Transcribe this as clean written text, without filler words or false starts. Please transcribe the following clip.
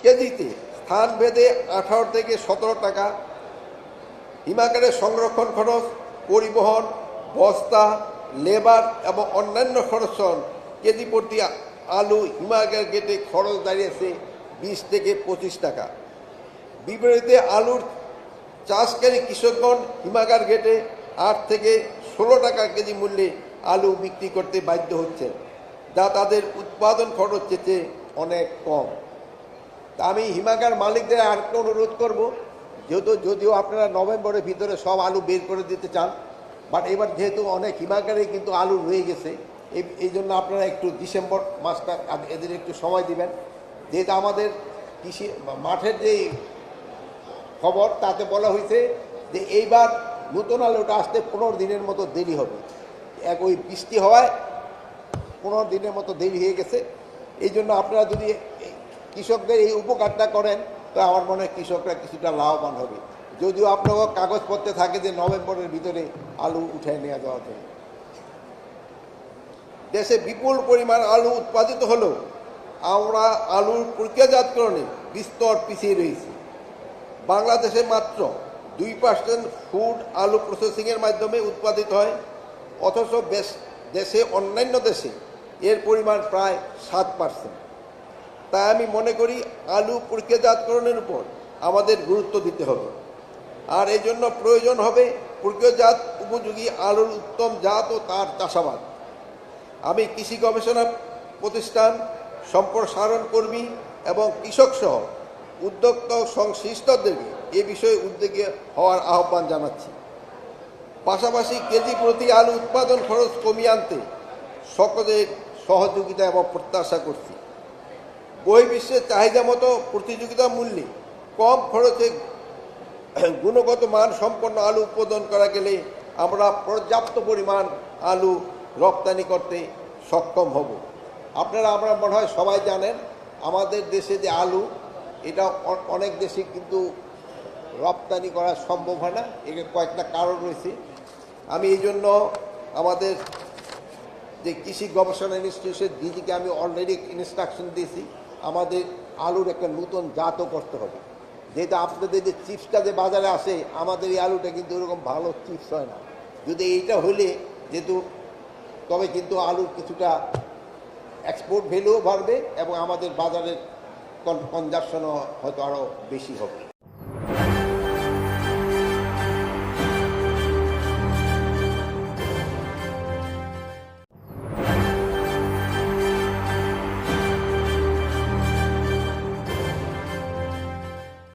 কেজিতে স্থান ভেদে 18 থেকে 17 টাকা। হিমাগারের সংরক্ষণ খরচ, পরিবহন, বস্তা, লেবার এবং অন্যান্য খরচ কেজি প্রতি আলু হিমাগার গেটে খরচ দাঁড়িয়েছে 20 থেকে 25 টাকা। বিপরীতে আলুর চাষকারী কৃষকগণ হিমাগার গেটে 8 থেকে 16 টাকা কেজি মূল্যে আলু বিক্রি করতে বাধ্য হচ্ছেন, যা তাদের উৎপাদন খরচ চেয়ে অনেক কম। তা আমি হিমাগার মালিকদের আরেকটা অনুরোধ করব, যদিও আপনারা নভেম্বরের ভিতরে সব আলু বের করে দিতে চান, বাট এবার যেহেতু অনেক হিমাগারে কিন্তু আলু রয়ে গেছে, এই জন্য আপনারা একটু ডিসেম্বর মাসটা এদের একটু সময় দিবেন। যেহেতু আমাদের কৃষি মাঠের যে খবর তাতে বলা হয়েছে যে এইবার নতুন আলুটা আসতে 15 দিনের মতো দেরি হবে। ওই বৃষ্টি হওয়ায় 15 দিনের মতো দেরি হয়ে গেছে। এই জন্য আপনারা যদি কৃষকদের এই উপকারটা করেন তো আমার মনে হয় কৃষকরা কিছুটা লাভবান হবে, যদিও আপনার কাগজপত্রে থাকে যে নভেম্বরের ভিতরে আলু উঠে নেওয়া যাওয়ার জন্য। দেশে বিপুল পরিমাণ আলু উৎপাদিত হলেও আমরা আলুর প্রক্রিয়াজাতকরণে বিস্তর পিছিয়ে রয়েছি। বাংলাদেশে মাত্র 2% ফুড আলু প্রসেসিংয়ের মাধ্যমে উৎপাদিত হয়, অথচ দেশে অন্যান্য দেশে এর পরিমাণ প্রায় 7%। তাই আমি মনে করি আলু প্রক্রিয়াজাতকরণের উপর আমাদের গুরুত্ব দিতে হবে, আর এই জন্য প্রয়োজন হবে প্রক্রিয়াজাত উপযোগী আলুর উত্তম জাত ও তার চাষাবাদ। আমি কৃষি গবেষণা প্রতিষ্ঠান, সম্প্রসারণ কর্মী এবং কৃষক সহ উদ্যোক্তা ও সংশ্লিষ্টদেরকে এ বিষয়ে উদ্যোগী হওয়ার আহ্বান জানাচ্ছি। পাশাপাশি কেজি প্রতি আলু উৎপাদন খরচ কমিয়ে আনতে সকলের সহযোগিতা এবং প্রত্যাশা করছি। বহির্বিশ্বের চাহিদা মতো প্রতিযোগিতা মূল্যে কম খরচে গুণগত মান সম্পন্ন আলু উৎপাদন করা গেলে আমরা পর্যাপ্ত পরিমাণ আলু রপ্তানি করতে সক্ষম হব। আমরা মনে হয় সবাই জানেন আমাদের দেশে যে আলু, এটা অনেক দেশে কিন্তু রপ্তানি করা সম্ভব হয় না। এর কয়েকটা কারণ রয়েছে। আমি এই জন্য আমাদের যে কৃষি গবেষণা ইনস্টিটিউটের দিদিকে আমি অলরেডি ইনস্ট্রাকশন দিয়েছি, আমাদের আলুর একটা নতুন জাতও করতে হবে। যেটা আপনাদের যে চিপসটা যে বাজারে আসে, আমাদের এই আলুটা কিন্তু ওরকম ভালো চিপস হয় না। যদি এইটা হলে যেহেতু তবে কিন্তু আলুর কিছুটা এক্সপোর্ট ভ্যালুও বাড়বে এবং আমাদের বাজারের কনজাম্পশনও হয়তো আরও বেশি হবে।